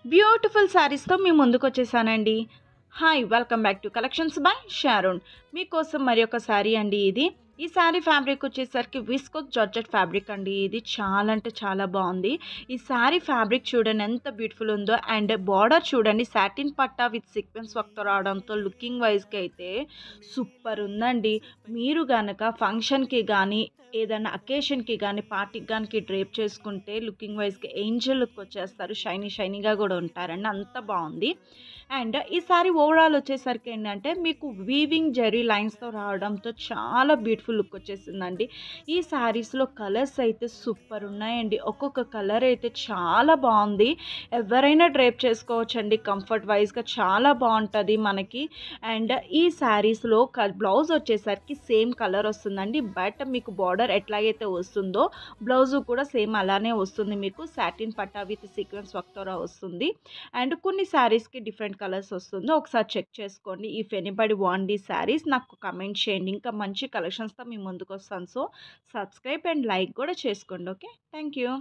Beautiful శారీస్‌తో మీ ముందుకొచ్చేసానండి. Hi! Welcome back to collections by Sharon. మీకోసం మరి ఒక శారీ అండి ఇది. ఈ శారీ ఫ్యాబ్రిక్ వచ్చేసరికి విస్కోస్ జార్జెట్ ఫ్యాబ్రిక్ అండి. ఇది చాలా అంటే చాలా బావుంది. ఈ శారీ ఫ్యాబ్రిక్ చూడండి ఎంత బ్యూటిఫుల్ ఉందో అండ్ బోర్డర్ చూడండి సాటిన్ పట్టా విత్ సీక్వెన్స్ వర్క్‌తో రావడంతో లుకింగ్ వైస్‌గా అయితే సూపర్ ఉందండి. మీరు గనక ఫంక్షన్‌కి గానీ, ఏదైనా అకేషన్‌కి గానీ, పార్టీకి గానీ డ్రేప్ చేసుకుంటే లుకింగ్ వైస్‌గా ఏంజెల్ లుక్ వచ్చేస్తారు. షైనీగా గూడా ఉంటారండి. అంత బావుంది. అండ్ ఈ సారీ ఓవరాల్ వచ్చేసరికి ఏంటంటే మీకు వీవింగ్ జెర్రీ లైన్స్‌తో రావడంతో చాలా బ్యూటిఫుల్ లుక్ వచ్చేసిందండి. ఈ శారీస్‌లో కలర్స్ అయితే సూపర్ ఉన్నాయండి. ఒక్కొక్క కలర్ అయితే చాలా బావుంది. ఎవరైనా డ్రేప్ చేసుకోవచ్చండి కంఫర్ట్ వైస్‌గా చాలా బావుంటది మనకి. అండ్ ఈ శారీస్‌లో బ్లౌజ్ వచ్చేసరికి సేమ్ కలర్ వస్తుందండి. బట్ మీకు బార్డర్ ఎట్లాగైతే వస్తుందో బ్లౌజు కూడా సేమ్ అలానే వస్తుంది మీకు. సాటిన్ పట్టా విత్ సీక్వెన్స్ వర్క్‌తో వస్తుంది. అండ్ కొన్ని శారీస్‌కి డిఫరెంట్ కలర్స్ వస్తుందో ఒకసారి చెక్ చేసుకోండి. If anybody want these saris నాకు కమెంట్ చేయండి. ఇంకా మంచి కలెక్షన్స్‌తో మీ ముందుకొస్తాను. సో, సబ్స్క్రైబ్ అండ్ లైక్ కూడా చేసుకోండి. ఓకే. Thank you.